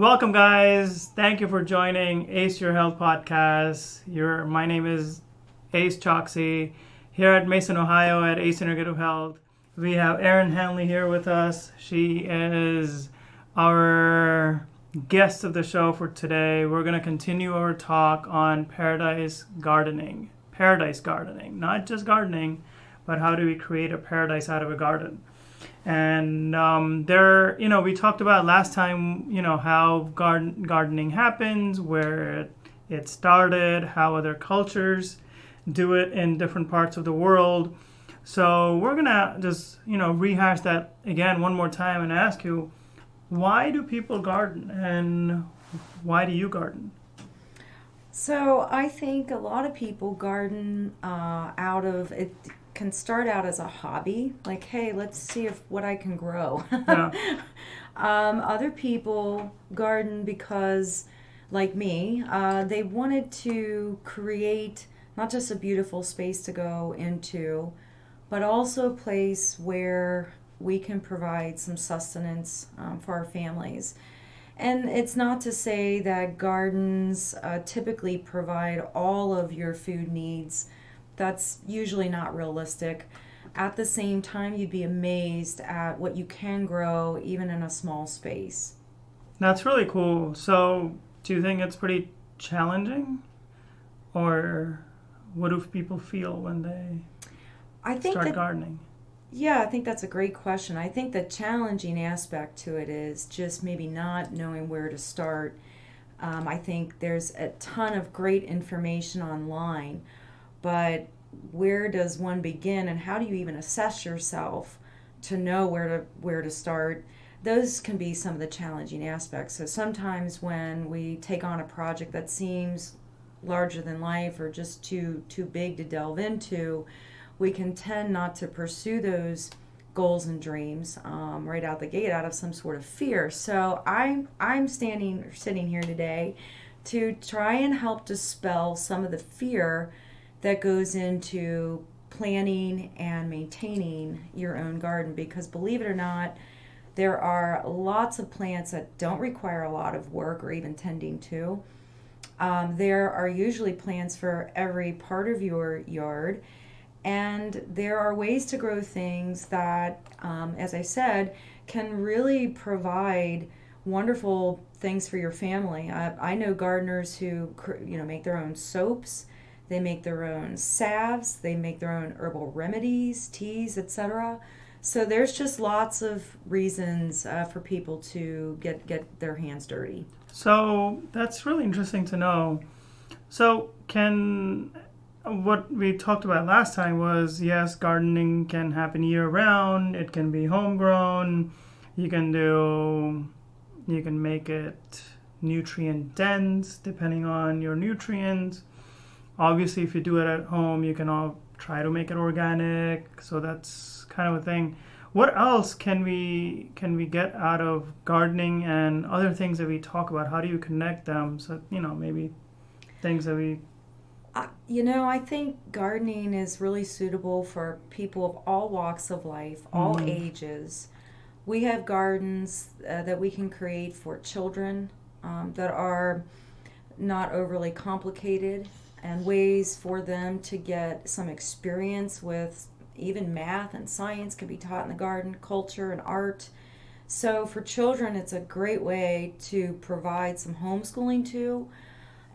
Welcome, guys. Thank you for joining Ace Your Health podcast. My name is Achint Choksy here at Mason, Ohio at aceintegrativehealth. We have Erin Hanley here with us. She is our guest of the show for today. We're going to continue our talk on paradise gardening. Paradise gardening, not just gardening, but how do we create a paradise out of a garden? And we talked about last time, how gardening happens, where it started, how other cultures do it in different parts of the world. So we're going to just, rehash that again one more time and ask you, why do people garden and why do you garden? So I think a lot of people garden out of it. Can start out as a hobby, like, hey, let's see what I can grow. Yeah. Other people garden because, like me, they wanted to create not just a beautiful space to go into, but also a place where we can provide some sustenance for our families. And it's not to say that gardens typically provide all of your food needs. That's usually not realistic. At the same time, you'd be amazed at what you can grow even in a small space. That's really cool. So do you think it's pretty challenging? Or what do people feel when they start gardening? Yeah, I think that's a great question. I think the challenging aspect to it is just maybe not knowing where to start. I think there's a ton of great information online. But where does one begin, and how do you even assess yourself to know where to start? Those can be some of the challenging aspects. So sometimes when we take on a project that seems larger than life or just too big to delve into, we can tend not to pursue those goals and dreams right out the gate out of some sort of fear. So I'm sitting here today to try and help dispel some of the fear that goes into planning and maintaining your own garden, because believe it or not, there are lots of plants that don't require a lot of work or even tending to. There are usually plants for every part of your yard, and there are ways to grow things that, as I said, can really provide wonderful things for your family. I know gardeners who make their own soaps. They make their own salves, they make their own herbal remedies, teas, etc. So there's just lots of reasons for people to get their hands dirty. So that's really interesting to know. So what we talked about last time was, yes, gardening can happen year round. It can be homegrown. You can make it nutrient dense depending on your nutrients. Obviously, if you do it at home, you can all try to make it organic. So that's kind of a thing. What else can we get out of gardening and other things that we talk about? How do you connect them? So, maybe things that we... I think gardening is really suitable for people of all walks of life, all ages. We have gardens that we can create for children that are not overly complicated, and ways for them to get some experience with even math and science can be taught in the garden, culture and art. So for children, it's a great way to provide some homeschooling too.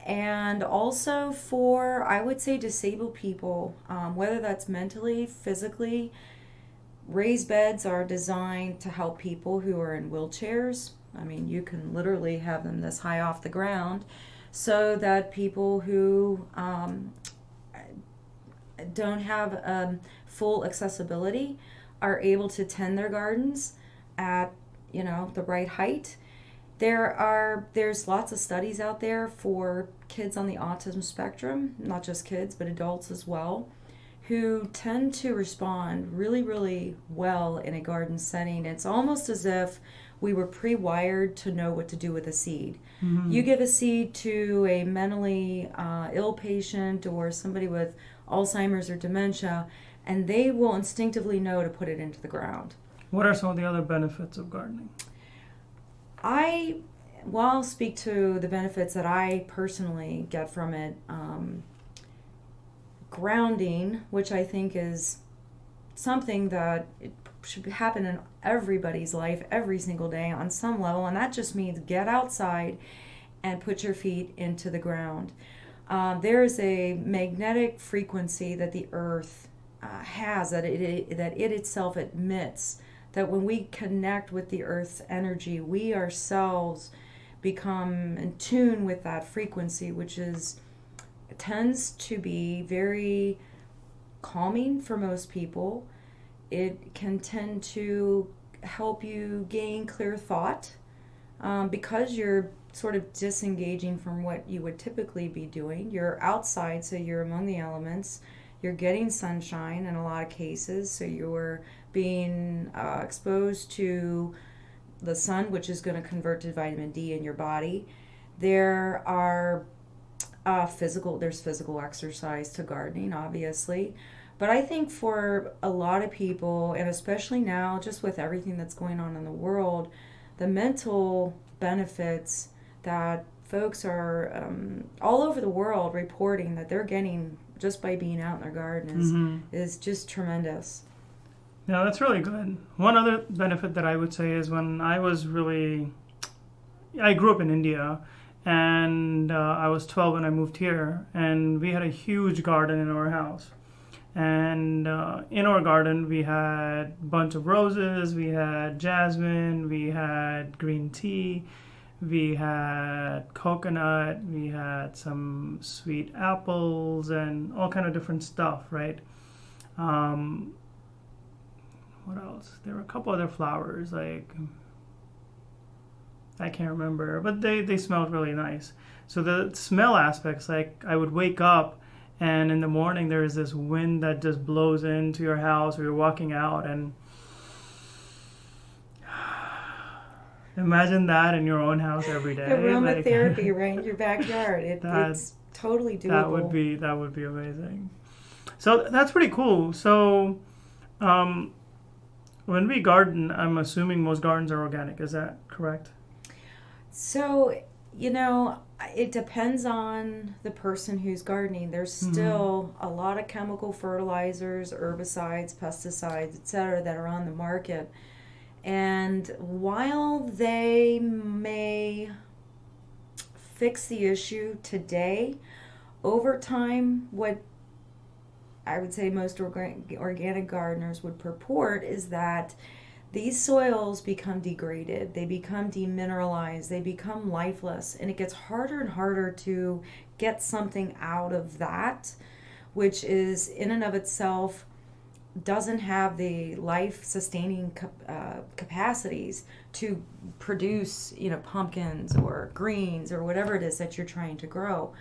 And also for, I would say, disabled people, whether that's mentally, physically, raised beds are designed to help people who are in wheelchairs. I mean, you can literally have them this high off the ground, so that people who don't have full accessibility are able to tend their gardens at the right height. There's lots of studies out there for kids on the autism spectrum, not just kids but adults as well, who tend to respond really, really well in a garden setting. It's almost as if we were pre-wired to know what to do with a seed. Mm-hmm. You give a seed to a mentally ill patient or somebody with Alzheimer's or dementia, and they will instinctively know to put it into the ground. What are some of the other benefits of gardening? well, I'll speak to the benefits that I personally get from it. Grounding, which I think is something that it should happen in everybody's life every single day on some level, and that just means get outside and put your feet into the ground. There is a magnetic frequency that the earth has, that it itself admits, that when we connect with the earth's energy, we ourselves become in tune with that frequency, which tends to be very calming for most people. It can tend to help you gain clear thought, because you're sort of disengaging from what you would typically be doing. You're outside, so you're among the elements. You're getting sunshine in a lot of cases, so you're being exposed to the sun, which is going to convert to vitamin D in your body. There are there's physical exercise to gardening, obviously. But I think for a lot of people, and especially now, just with everything that's going on in the world, the mental benefits that folks are all over the world reporting that they're getting just by being out in their garden is just tremendous. Yeah, that's really good. One other benefit that I would say is I grew up in India, and I was 12 when I moved here, and we had a huge garden in our house. And in our garden, we had a bunch of roses, we had jasmine, we had green tea, we had coconut, we had some sweet apples, and all kind of different stuff, right? What else? There were a couple other flowers, like, I can't remember, but they smelled really nice. So the smell aspects, like, I would wake up, and in the morning there is this wind that just blows into your house, or you're walking out, and imagine that in your own house every day. Aromatherapy right in your backyard. It's totally doable. That would be amazing. So that's pretty cool. So when we garden, I'm assuming most gardens are organic. Is that correct? So, it depends on the person who's gardening. There's still a lot of chemical fertilizers, herbicides, pesticides, etc., that are on the market. And while they may fix the issue today, over time, what I would say most organic gardeners would purport is that these soils become degraded, they become demineralized, they become lifeless, and it gets harder and harder to get something out of that, which is in and of itself doesn't have the life-sustaining capacities to produce, pumpkins or greens or whatever it is that you're trying to grow.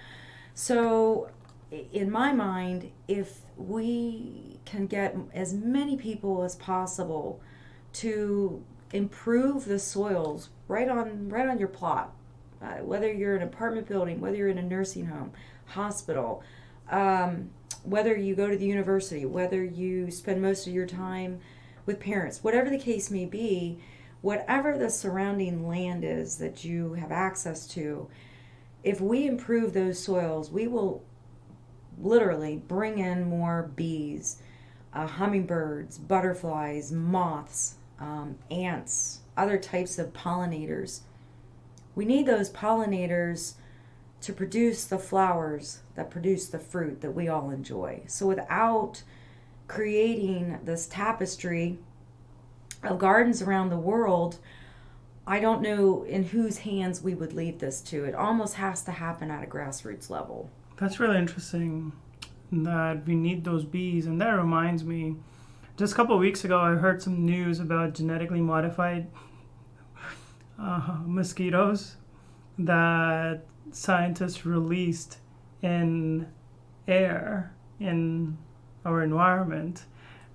So in my mind, if we can get as many people as possible to improve the soils right on your plot, whether you're in an apartment building, whether you're in a nursing home, hospital, whether you go to the university, whether you spend most of your time with parents, whatever the case may be, whatever the surrounding land is that you have access to, if we improve those soils, we will literally bring in more bees, hummingbirds, butterflies, moths, ants, other types of pollinators. We need those pollinators to produce the flowers that produce the fruit that we all enjoy. So without creating this tapestry of gardens around the world, I don't know in whose hands we would leave this to. It almost has to happen at a grassroots level. That's really interesting that we need those bees. And that reminds me, just a couple of weeks ago, I heard some news about genetically modified mosquitoes that scientists released in air in our environment.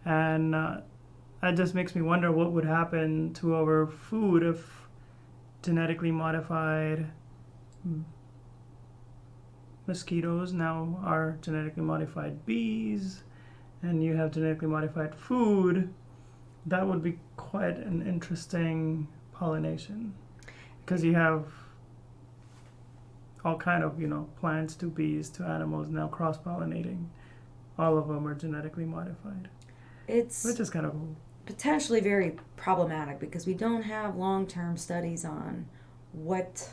And that just makes me wonder what would happen to our food if genetically modified mosquitoes now are genetically modified bees, and you have genetically modified food. That would be quite an interesting pollination, because you have all kind of, plants to bees to animals now cross-pollinating. All of them are genetically modified. It's which is kind of cool. Potentially very problematic because we don't have long-term studies on what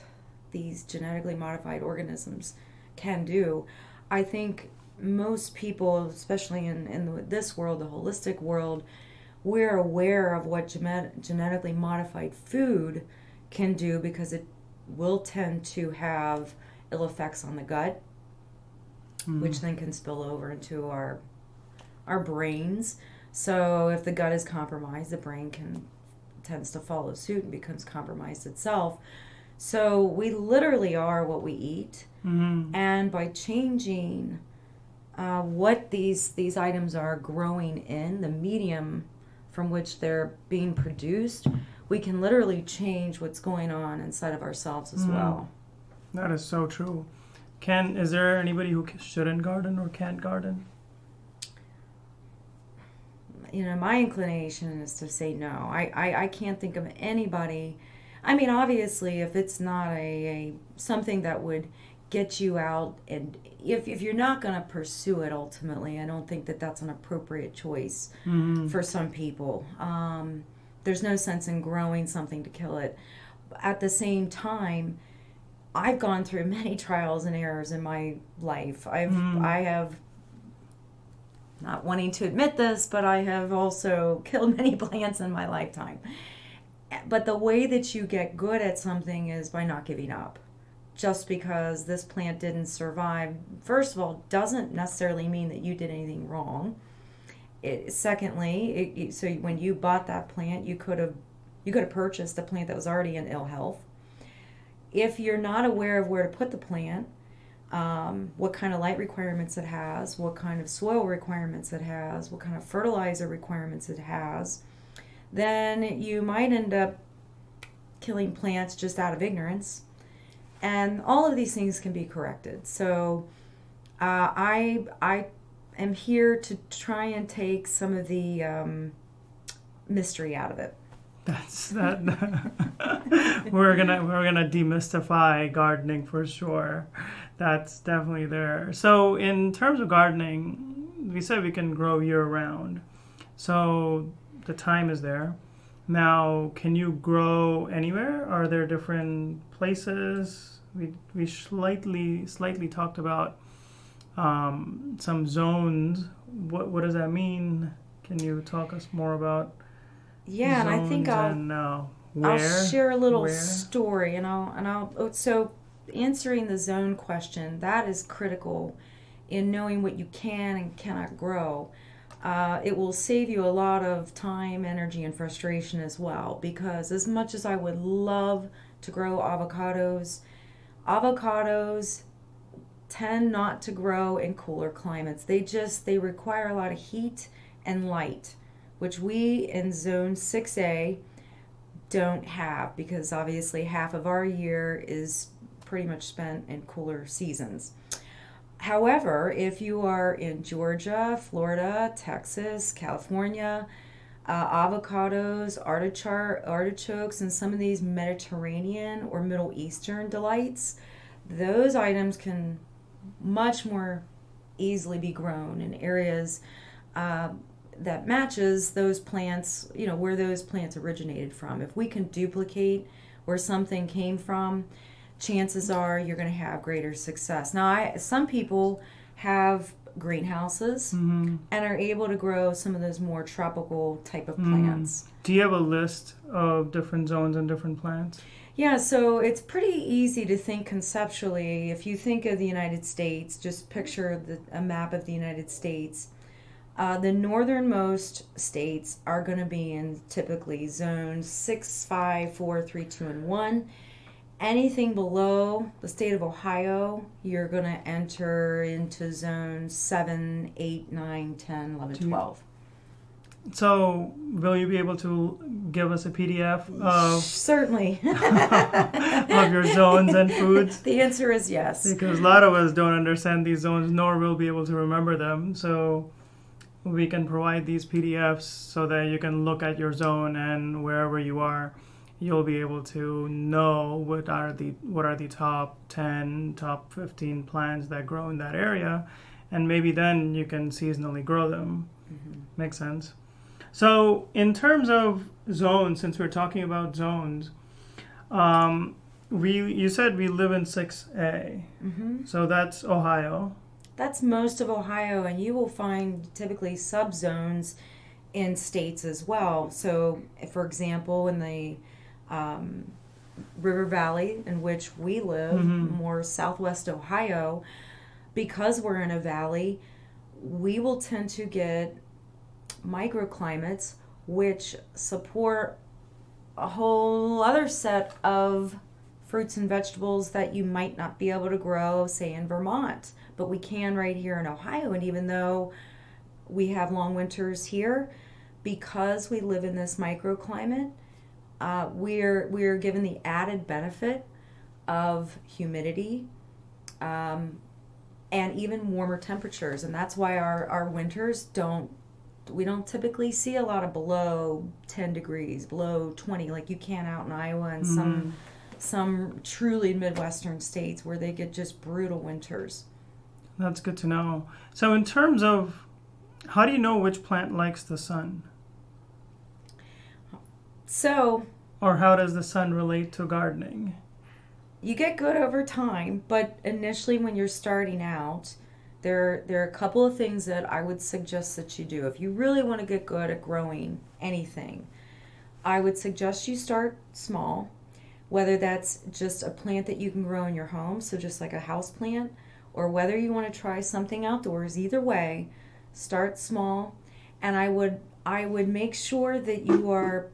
these genetically modified organisms can do. I think most people, especially in this world, the holistic world, we're aware of what genetically modified food can do because it will tend to have ill effects on the gut, which then can spill over into our brains. So if the gut is compromised, the brain tends to follow suit and becomes compromised itself. So we literally are what we eat, and by changing what these items are growing in, the medium from which they're being produced, we can literally change what's going on inside of ourselves as well. That is so true. Is there anybody who shouldn't garden or can't garden? My inclination is to say no. I can't think of anybody. I mean, obviously, if it's not a something that would get you out, and if you're not going to pursue it ultimately, I don't think that's an appropriate choice for some people. There's no sense in growing something to kill it. At the same time, I've gone through many trials and errors in my life. I have, not wanting to admit this, but I have also killed many plants in my lifetime. But the way that you get good at something is by not giving up. Just because this plant didn't survive, first of all, doesn't necessarily mean that you did anything wrong. Secondly, so when you bought that plant, you could have purchased a plant that was already in ill health. If you're not aware of where to put the plant, what kind of light requirements it has, what kind of soil requirements it has, what kind of fertilizer requirements it has, then you might end up killing plants just out of ignorance. And all of these things can be corrected. So I am here to try and take some of the mystery out of it. We're gonna demystify gardening for sure. That's definitely there. So in terms of gardening, we said we can grow year round. So the time is there. Now, can you grow anywhere? Are there different places? We slightly talked about some zones. What does that mean? Can you talk us more about? Yeah, and I think I'll share a little story, so answering the zone question, that is critical in knowing what you can and cannot grow. It will save you a lot of time, energy, and frustration as well, because as much as I would love to grow avocados tend not to grow in cooler climates. They require a lot of heat and light, which we in zone 6A don't have, because obviously half of our year is pretty much spent in cooler seasons. However, if you are in Georgia, Florida, Texas, California, avocados, artichokes, and some of these Mediterranean or Middle Eastern delights, those items can much more easily be grown in areas that matches those plants, where those plants originated from. If we can duplicate where something came from, chances are you're going to have greater success. Now, some people have greenhouses and are able to grow some of those more tropical type of plants. Do you have a list of different zones and different plants? Yeah, so it's pretty easy to think conceptually. If you think of the United States, just picture a map of the United States. The northernmost states are going to be in typically zones 6, 5, 4, 3, 2, and 1. Anything below the state of Ohio, you're going to enter into zones 7, 8, 9, 10, 11, 12. So, will you be able to give us a PDF of certainly of your zones and foods? The answer is yes. Because a lot of us don't understand these zones, nor will be able to remember them. So, we can provide these PDFs so that you can look at your zone and wherever you are you'll be able to know what are the top 10, top 15 plants that grow in that area, and maybe then you can seasonally grow them. Makes sense. So in terms of zones, since we're talking about zones, you said we live in 6A, so that's Ohio. That's most of Ohio, and you will find typically subzones in states as well. So, for example, in the River Valley in which we live, more southwest Ohio, because we're in a valley, we will tend to get microclimates which support a whole other set of fruits and vegetables that you might not be able to grow, say, in Vermont, but we can right here in Ohio. And even though we have long winters here, because we live in this microclimate, we're given the added benefit of humidity and even warmer temperatures. And that's why our winters we don't typically see a lot of below 10 degrees, below 20, like you can out in Iowa and some truly Midwestern states where they get just brutal winters. That's good to know. So in terms of, how do you know which plant likes the sun? So, or how does the sun relate to gardening? You get good over time, but initially when you're starting out, there are a couple of things that I would suggest that you do. If you really want to get good at growing anything, I would suggest you start small, whether that's just a plant that you can grow in your home, so just like a house plant, or whether you want to try something outdoors. Either way, start small, and I would make sure that you are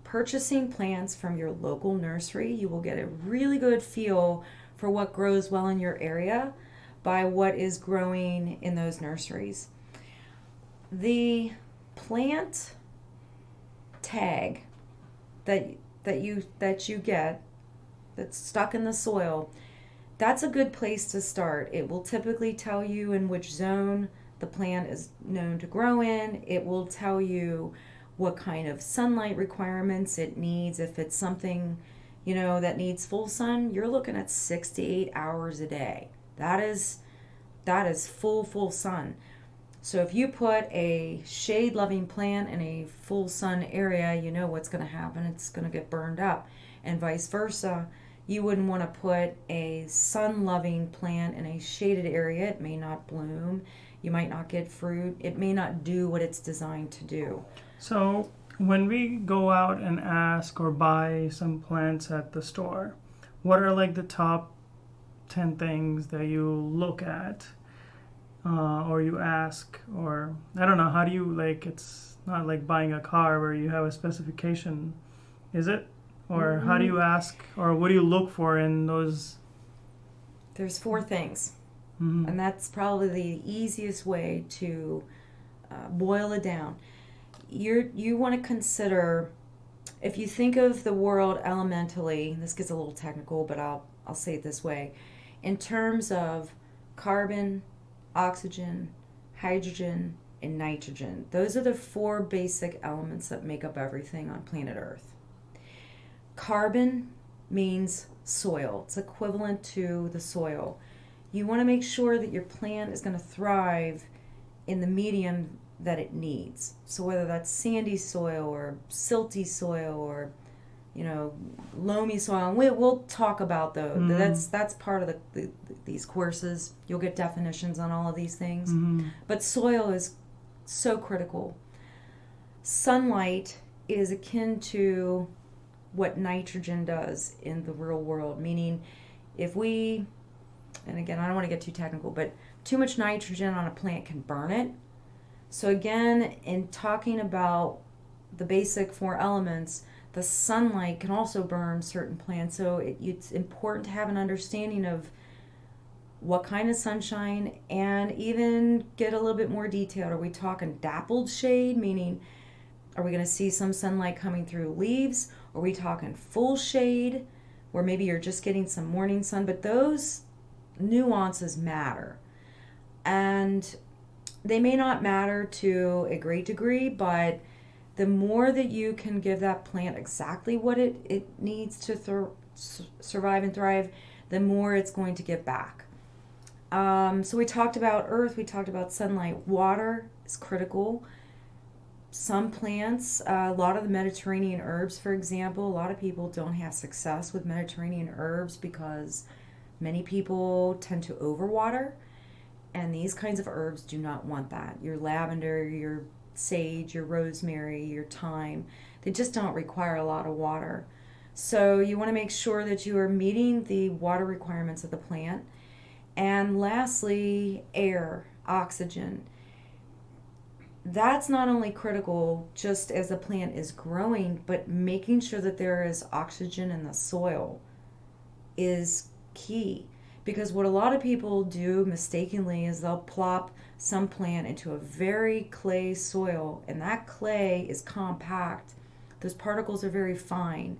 purchasing plants from your local nursery. You will get a really good feel for what grows well in your area by what is growing in those nurseries. The plant tag that you get that's stuck in the soil, that's a good place to start. It will typically tell you in which zone the plant is known to grow in. It will tell you what kind of sunlight requirements it needs. If it's something, that needs full sun, you're looking at 6 to 8 hours a day. That is full sun. So if you put a shade-loving plant in a full sun area, you know what's going to happen. It's going to get burned up. And vice versa. You wouldn't want to put a sun-loving plant in a shaded area. It may not bloom. You might not get fruit. It may not do what it's designed to do. So when we go out and ask or buy some plants at the store, what are like the top 10 things that you look at or you ask, or I don't know, how do you, it's not like buying a car where you have a specification, is it? Or how do you ask, or what do you look for in those? There's 4 things, and that's probably the easiest way to boil it down. You want to consider, if you think of the world elementally, this gets a little technical, but I'll say it this way, in terms of carbon, oxygen, hydrogen, and nitrogen. Those are the 4 basic elements that make up everything on planet Earth. Carbon means soil. It's equivalent to the soil. You want to make sure that your plant is going to thrive in the medium that it needs. So whether that's sandy soil or silty soil or loamy soil, and we'll talk about those. That's part of these courses. You'll get definitions on all of these things. But soil is so critical. Sunlight is akin to what nitrogen does in the real world, meaning if we, and again, I don't want to get too technical, but too much nitrogen on a plant can burn it. So again, in talking about the basic 4 elements, the sunlight can also burn certain plants. So it's important to have an understanding of what kind of sunshine, and even get a little bit more detailed. Are we talking dappled shade, meaning are we going to see some sunlight coming through leaves? Are we talking full shade, where maybe you're just getting some morning sun? But those nuances matter. And they may not matter to a great degree, but the more that you can give that plant exactly what it needs to survive and thrive, the more it's going to give back. So we talked about earth, we talked about sunlight. Water is critical. Some plants, a lot of the Mediterranean herbs, for example, a lot of people don't have success with Mediterranean herbs because many people tend to overwater, and these kinds of herbs do not want that. Your lavender, your sage, your rosemary, your thyme, they just don't require a lot of water. So you want to make sure that you are meeting the water requirements of the plant. And lastly, air, oxygen. That's not only critical just as the plant is growing, but making sure that there is oxygen in the soil is key. Because what a lot of people do mistakenly is they'll plop some plant into a very clay soil, and that clay is compact. Those particles are very fine,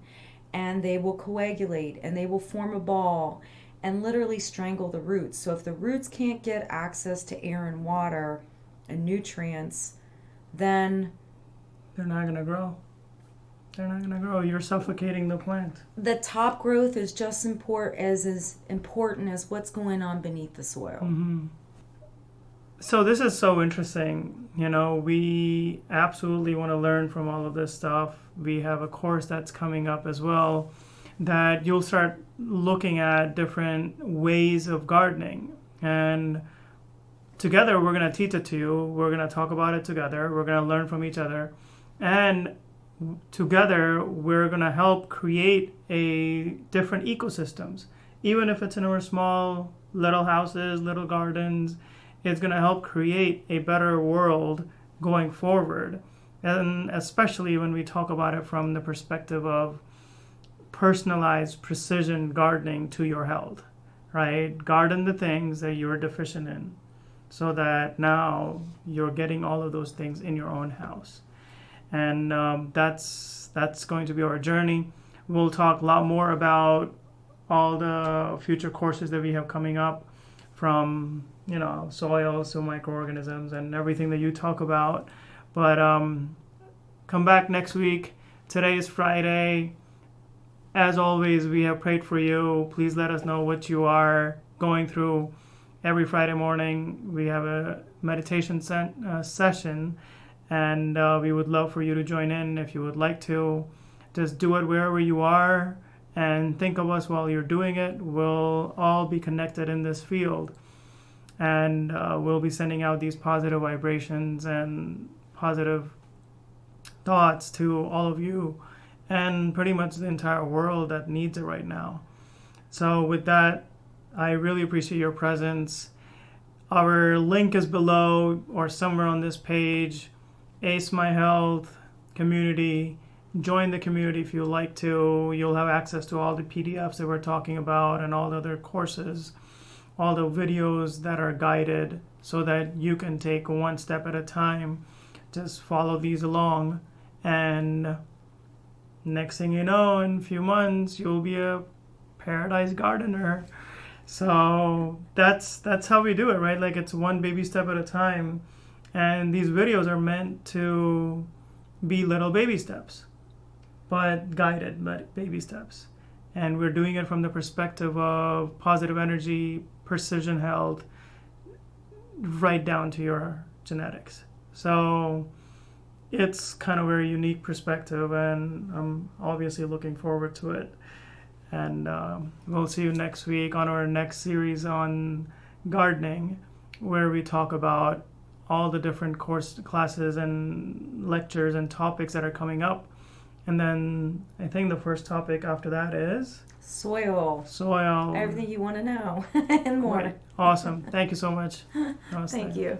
and they will coagulate, and they will form a ball and literally strangle the roots. So if the roots can't get access to air and water and nutrients, then they're not going to grow. They're not going to grow. You're suffocating the plant. The top growth is just as important as what's going on beneath the soil. Mm-hmm. So this is so interesting. We absolutely want to learn from all of this stuff. We have a course that's coming up as well that you'll start looking at different ways of gardening. And together we're going to teach it to you. We're going to talk about it together. We're going to learn from each other. And together we're going to help create a different ecosystems. Even if it's in our small little houses, little gardens, it's going to help create a better world going forward. And especially when we talk about it from the perspective of personalized precision gardening to your health, right? Garden the things that you're deficient in so that now you're getting all of those things in your own house. And that's going to be our journey. We'll talk a lot more about all the future courses that we have coming up, from soils to microorganisms and everything that you talk about. But come back next week. Today is Friday. As always, we have prayed for you. Please let us know what you are going through. Every Friday morning we have a meditation session, and we would love for you to join in if you would like to. Just do it wherever you are and think of us while you're doing it. We'll all be connected in this field, and we'll be sending out these positive vibrations and positive thoughts to all of you and pretty much the entire world that needs it right now. So with that, I really appreciate your presence. Our link is below or somewhere on this page. acemyhealth community. Join the community if you like to. You'll have access to all the PDFs that we're talking about and all the other courses, all the videos that are guided so that you can take one step at a time. Just follow these along, and next thing you know, in a few months, you'll be a paradise gardener. So that's how we do it, right? Like, it's one baby step at a time. And these videos are meant to be little baby steps, but guided baby steps. And we're doing it from the perspective of positive energy, precision health, right down to your genetics. So it's kind of a very unique perspective, and I'm obviously looking forward to it. And we'll see you next week on our next series on gardening, where we talk about all the different classes and lectures and topics that are coming up. And then I think the first topic after that is soil. Everything you want to know and more. Right. Awesome. Thank you so much. Thank you.